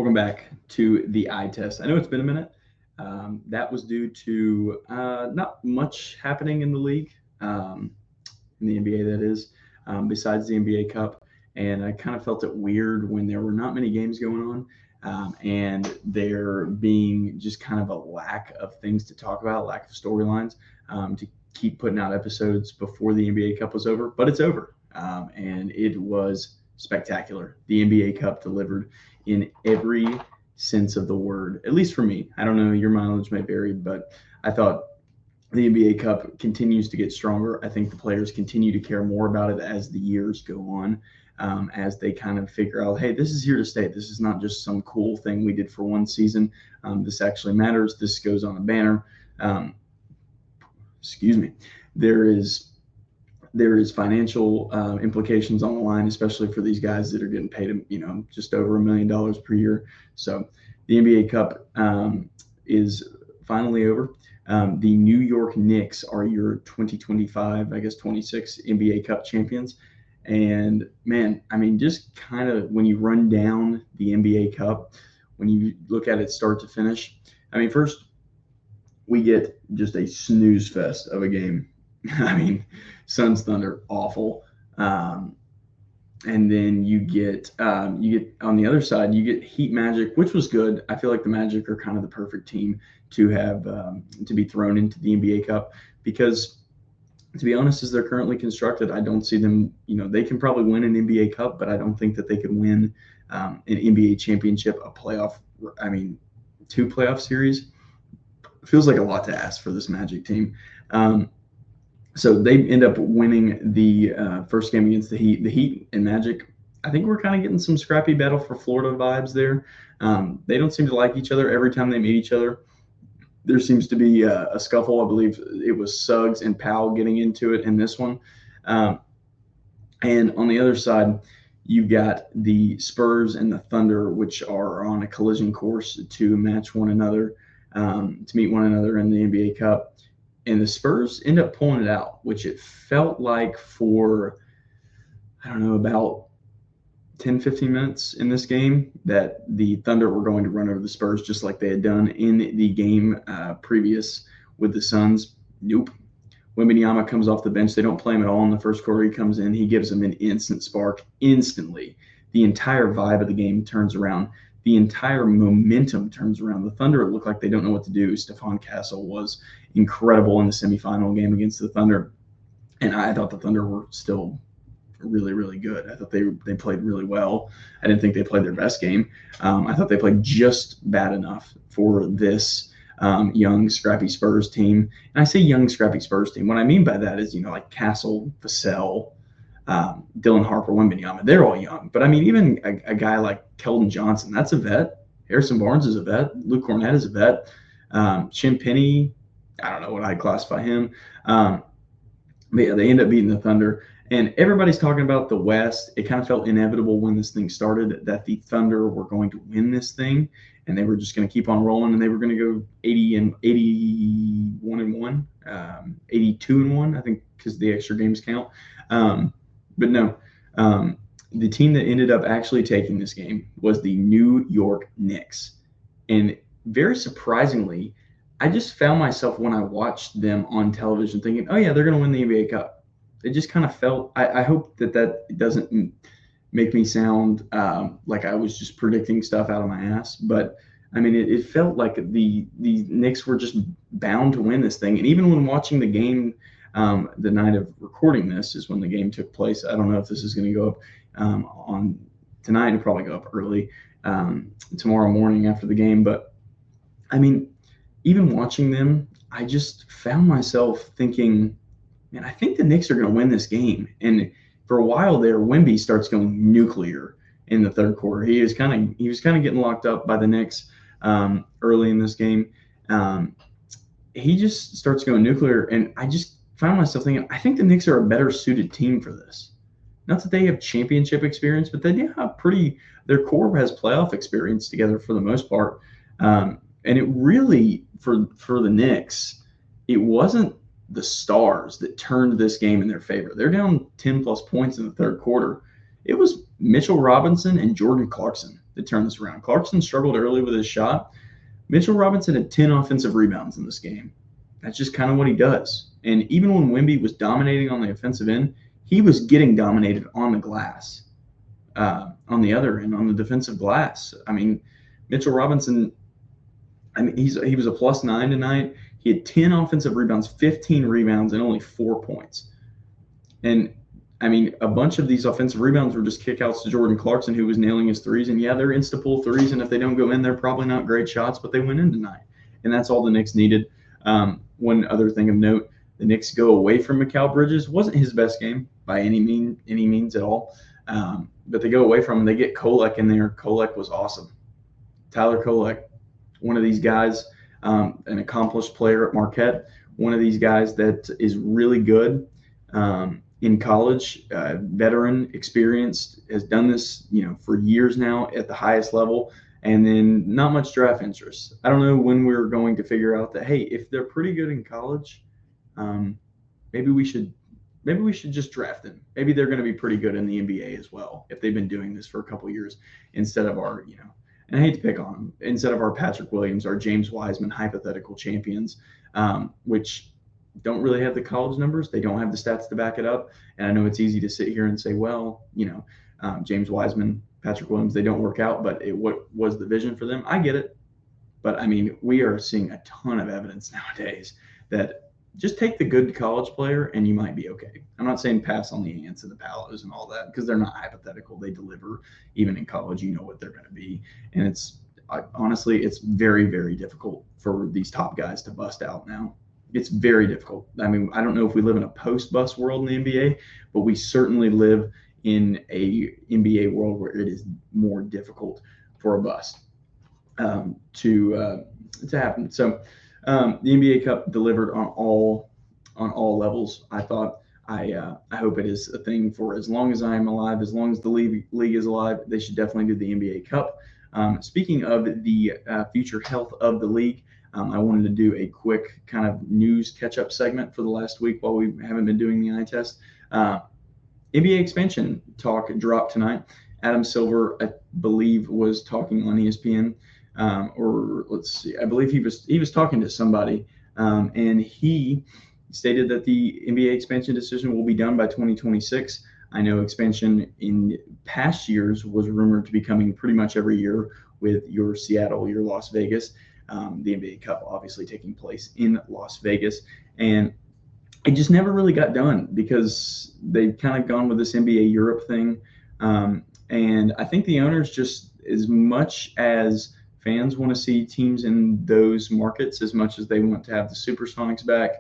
Welcome back to the eye test. I know it's been a minute. That was due to not much happening in the league, in the NBA, that is, besides the NBA Cup. And I kind of felt it weird when there were not many games going on, and there being just kind of a lack of things to talk about, lack of storylines, to keep putting out episodes before the NBA Cup was over. But it's over, and it was spectacular. The NBA Cup delivered in every sense of the word, at least for me. I don't know, your mileage may vary, but I thought the NBA Cup continues to get stronger. I think the players continue to care more about it as the years go on, as they kind of figure out, hey, this is here to stay. This is not just some cool thing we did for one season. This actually matters. This goes on a banner. Excuse me. There is financial implications on the line, especially for these guys that are getting paid, just over $1 million per year. So the NBA Cup is finally over. The New York Knicks are your 2025, 26 NBA Cup champions. And man, just kind of when you run down the NBA Cup, when you look at it start to finish, first we get just a snooze fest of a game. Suns Thunder, awful. And then you get on the other side, you get Heat Magic, which was good. I feel like the Magic are kind of the perfect team to have to be thrown into the NBA Cup because, to be honest, as they're currently constructed, I don't see them. They can probably win an NBA Cup, but I don't think that they could win an NBA championship, two playoff series. Feels like a lot to ask for this Magic team. So they end up winning the first game against the Heat. The Heat and Magic, I think we're kind of getting some scrappy Battle for Florida vibes there. They don't seem to like each other every time they meet each other. There seems to be a scuffle. I believe it was Suggs and Powell getting into it in this one. And on the other side, you've got the Spurs and the Thunder, which are on a collision course to match one another, to meet one another in the NBA Cup. And the Spurs end up pulling it out, which it felt like for, about 10, 15 minutes in this game that the Thunder were going to run over the Spurs just like they had done in the game previous with the Suns. Nope. Wembanyama comes off the bench. They don't play him at all in the first quarter. He comes in. He gives them an instant spark. Instantly, the entire vibe of the game turns around. The entire momentum turns around. The Thunder look like they don't know what to do. Stephon Castle was incredible in the semifinal game against the Thunder. And I thought the Thunder were still really, really good. I thought they played really well. I didn't think they played their best game. I thought they played just bad enough for this young, scrappy Spurs team. And I say young, scrappy Spurs team. What I mean by that is, like Castle, Vassell, Dylan Harper, Wembanyama, they're all young. But even a guy like Keldon Johnson, that's a vet. Harrison Barnes is a vet. Luke Cornett is a vet. Shin Penny, I don't know what I'd classify him. But yeah, they end up beating the Thunder. And everybody's talking about the West. It kind of felt inevitable when this thing started that the Thunder were going to win this thing, and they were just going to keep on rolling, and they were going to go 81-1, 82-1, I think, because the extra games count. But no, the team that ended up actually taking this game was the New York Knicks. And very surprisingly, I just found myself when I watched them on television thinking, oh, yeah, they're going to win the NBA Cup. It just kind of felt – I hope that doesn't make me sound like I was just predicting stuff out of my ass. But, it felt like the Knicks were just bound to win this thing. And even when watching the game – the night of recording this is when the game took place. I don't know if this is going to go up on tonight. It'll probably go up early tomorrow morning after the game. But, even watching them, I just found myself thinking, man, I think the Knicks are going to win this game. And for a while there, Wemby starts going nuclear in the third quarter. He was kind of getting locked up by the Knicks early in this game. He just starts going nuclear, and I just found myself thinking, I think the Knicks are a better suited team for this. Not that they have championship experience, but they do have their core has playoff experience together for the most part. And it really, for the Knicks, it wasn't the stars that turned this game in their favor. They're down 10 plus points in the third quarter. It was Mitchell Robinson and Jordan Clarkson to turn this around. Clarkson struggled early with his shot. Mitchell Robinson had 10 offensive rebounds in this game. That's just kind of what he does. And even when Wemby was dominating on the offensive end, he was getting dominated on the glass. On the other end, on the defensive glass. I mean, Mitchell Robinson, he was a +9 tonight. He had 10 offensive rebounds, 15 rebounds, and only 4 points. And I mean, a bunch of these offensive rebounds were just kickouts to Jordan Clarkson, who was nailing his threes. And yeah, they're insta-pull threes, and if they don't go in, they're probably not great shots, but they went in tonight. And that's all the Knicks needed. One other thing of note, the Knicks go away from Mikal Bridges. Wasn't his best game by any means at all. But they go away from him. They get Kolek in there. Kolek was awesome. Tyler Kolek, one of these guys, an accomplished player at Marquette, one of these guys that is really good in college, veteran, experienced, has done this, for years now at the highest level, and then not much draft interest. I don't know when we're going to figure out that, hey, if they're pretty good in college, maybe we should just draft them. Maybe they're going to be pretty good in the NBA as well if they've been doing this for a couple of years instead of our, and I hate to pick on them, instead of our Patrick Williams, our James Wiseman hypothetical champions, which don't really have the college numbers. They don't have the stats to back it up. And I know it's easy to sit here and say, well, James Wiseman, Patrick Williams, they don't work out, but what was the vision for them? I get it. But I mean, we are seeing a ton of evidence nowadays that just take the good college player and you might be okay. I'm not saying pass on the Ants and the Palos and all that, because they're not hypothetical. They deliver. Even in college, you know what they're going to be. And honestly, it's very, very difficult for these top guys to bust out now. It's very difficult. I mean, I don't know if we live in a post-bust world in the NBA, but we certainly live in a NBA world where it is more difficult for a bust to happen. So the NBA Cup delivered on all levels. I thought. I hope it is a thing for as long as I am alive, as long as the league is alive. They should definitely do the NBA Cup. Speaking of the future health of the league, I wanted to do a quick kind of news catch-up segment for the last week while we haven't been doing the eye test. NBA expansion talk dropped tonight. Adam Silver, I believe, was talking on ESPN, or let's see, I believe he was talking to somebody, and he stated that the NBA expansion decision will be done by 2026. I know expansion in past years was rumored to be coming pretty much every year with your Seattle, your Las Vegas. The NBA Cup obviously taking place in Las Vegas. And it just never really got done because they've kind of gone with this NBA Europe thing. And I think the owners, just as much as fans want to see teams in those markets, as much as they want to have the Supersonics back,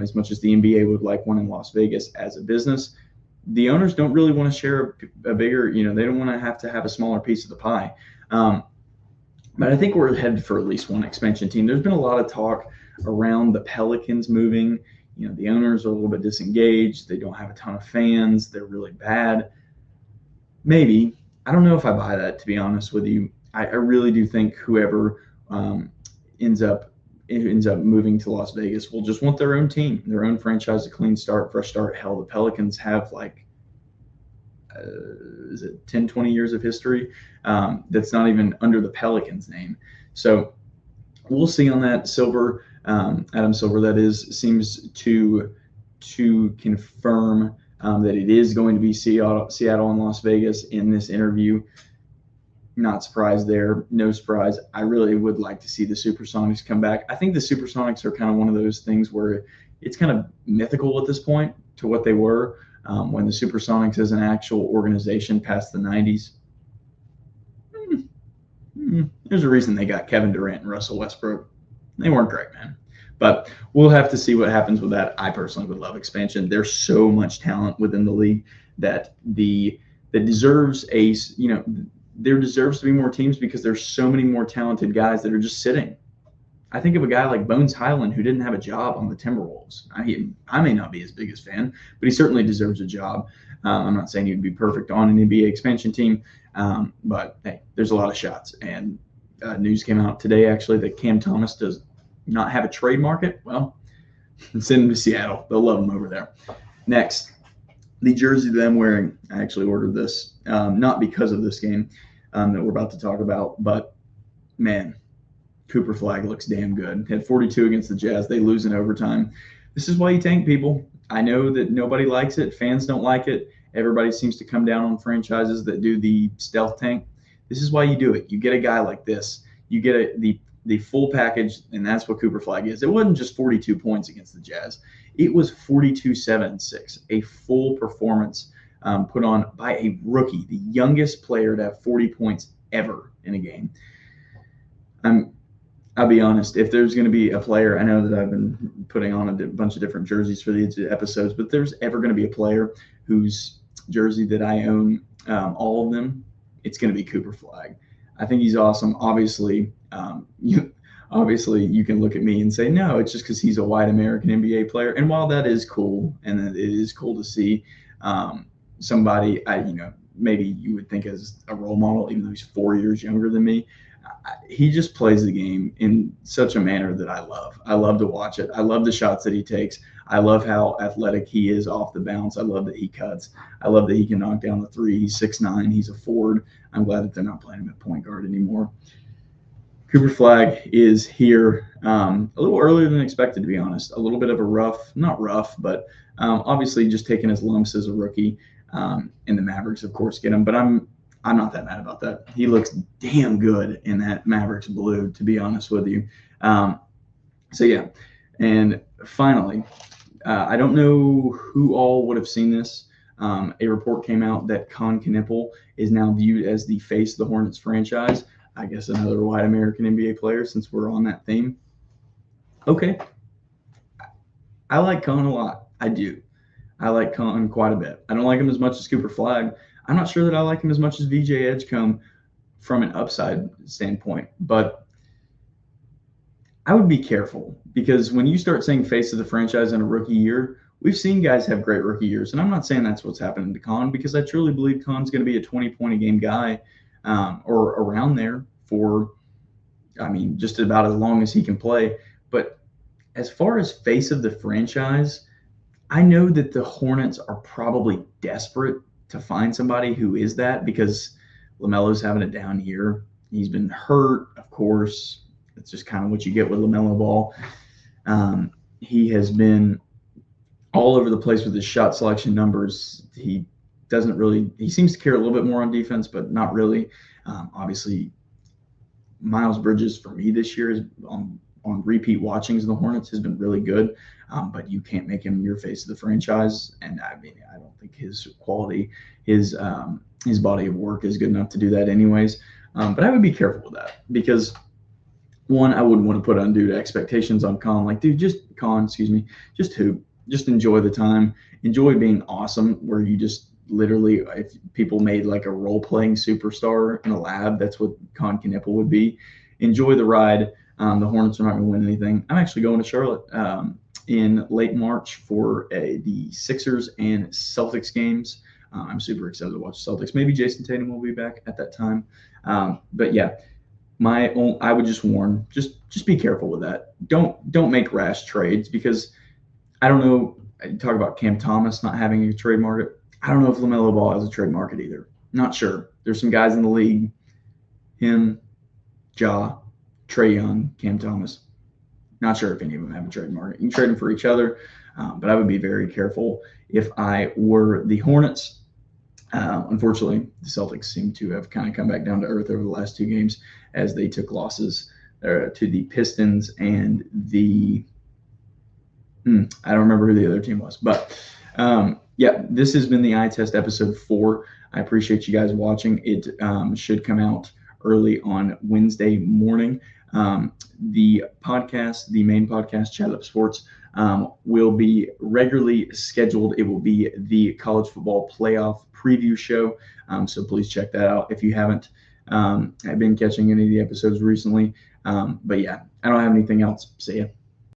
as much as the NBA would like one in Las Vegas as a business, the owners don't really want to share a bigger, they don't want to have a smaller piece of the pie. But I think we're headed for at least one expansion team. There's been a lot of talk around the Pelicans moving. The owners are a little bit disengaged. They don't have a ton of fans. They're really bad. Maybe. I don't know if I buy that, to be honest with you. I really do think whoever ends up moving to Las Vegas will just want their own team, their own franchise, a clean start, fresh start. Hell, the Pelicans have is it 10, 20 years of history that's not even under the Pelicans name. So we'll see on that. Silver, Adam Silver, that is, seems to confirm that it is going to be Seattle and Las Vegas in this interview. Not surprised there. No surprise. I really would like to see the Supersonics come back. I think the Supersonics are kind of one of those things where it's kind of mythical at this point to what they were when the Supersonics as an actual organization past the 90s. There's a reason they got Kevin Durant and Russell Westbrook. They weren't great, man. But we'll have to see what happens with that. I personally would love expansion. There's so much talent within the league that deserves there deserves to be more teams because there's so many more talented guys that are just sitting. I think of a guy like Bones Highland who didn't have a job on the Timberwolves. I may not be his biggest fan, but he certainly deserves a job. I'm not saying he'd be perfect on an NBA expansion team, but hey, there's a lot of shots. And news came out today, actually, that Cam Thomas does not have a trade market. Well, send him to Seattle. They'll love him over there. Next, the jersey that I'm wearing, I actually ordered this, not because of this game. that we're about to talk about. But, man, Cooper Flagg looks damn good. Had 42 against the Jazz. They lose in overtime. This is why you tank, people. I know that nobody likes it. Fans don't like it. Everybody seems to come down on franchises that do the stealth tank. This is why you do it. You get a guy like this. You get the full package, and that's what Cooper Flagg is. It wasn't just 42 points against the Jazz. It was 42-7-6, a full performance put on by a rookie, the youngest player to have 40 points ever in a game. I'll be honest, if there's going to be a player, I know that I've been putting on a bunch of different jerseys for these episodes, but if there's ever going to be a player whose jersey that I own, all of them, it's going to be Cooper Flagg. I think he's awesome. Obviously, you can look at me and say, no, it's just because he's a white American NBA player. And while that is cool, and it is cool to see somebody, maybe you would think as a role model, even though he's 4 years younger than me, he just plays the game in such a manner that I love. I love to watch it. I love the shots that he takes. I love how athletic he is off the bounce. I love that he cuts. I love that he can knock down the three. He's 6'9". He's a forward. I'm glad that they're not playing him at point guard anymore. Cooper Flagg is here a little earlier than expected, to be honest. A little bit of a not rough, but obviously just taking his lumps as a rookie. And the Mavericks, of course, get him. But I'm not that mad about that. He looks damn good in that Mavericks blue, to be honest with you. So, yeah. And finally, I don't know who all would have seen this. A report came out that Knueppel is now viewed as the face of the Hornets franchise. I guess another white American NBA player, since we're on that theme. Okay. I like Con a lot. I do. I like Con quite a bit. I don't like him as much as Cooper Flagg. I'm not sure that I like him as much as VJ Edgecombe from an upside standpoint, but I would be careful because when you start saying face of the franchise in a rookie year, we've seen guys have great rookie years, and I'm not saying that's what's happening to Con because I truly believe Con's going to be a 20-point-a-game guy or around there for, just about as long as he can play. But as far as face of the franchise, I know that the Hornets are probably desperate to find somebody who is that because LaMelo's having a down year. He's been hurt, of course. That's just kind of what you get with LaMelo Ball. He has been all over the place with his shot selection numbers. He seems to care a little bit more on defense, but not really. Obviously, Miles Bridges for me this year is on repeat watchings of the Hornets has been really good, but you can't make him your face of the franchise. And I don't think his quality, his body of work is good enough to do that anyways. But I would be careful with that because one, I wouldn't want to put undue expectations on Con. Like, dude, just hoop, just enjoy the time, enjoy being awesome. Where you just literally, if people made like a role-playing superstar in a lab, that's what Con Knueppel would be. Enjoy the ride. The Hornets are not going to win anything. I'm actually going to Charlotte in late March for the Sixers and Celtics games. I'm super excited to watch Celtics. Maybe Jason Tatum will be back at that time. But yeah, I would just warn, just be careful with that. Don't make rash trades because I don't know. Talk about Cam Thomas not having a trade market. I don't know if LaMelo Ball has a trade market either. Not sure. There's some guys in the league, him, Ja, Trae Young, Cam Thomas. Not sure if any of them have a trade market. You can trade them for each other, but I would be very careful if I were the Hornets. Unfortunately, the Celtics seem to have kind of come back down to earth over the last two games as they took losses to the Pistons and the I don't remember who the other team was. But, yeah, this has been the Eye Test episode 4. I appreciate you guys watching. It should come out early on Wednesday morning. The podcast, the main podcast, Chat Up Sports, will be regularly scheduled. It will be the college football playoff preview show. So please check that out if you haven't been catching any of the episodes recently. But yeah, I don't have anything else. See ya.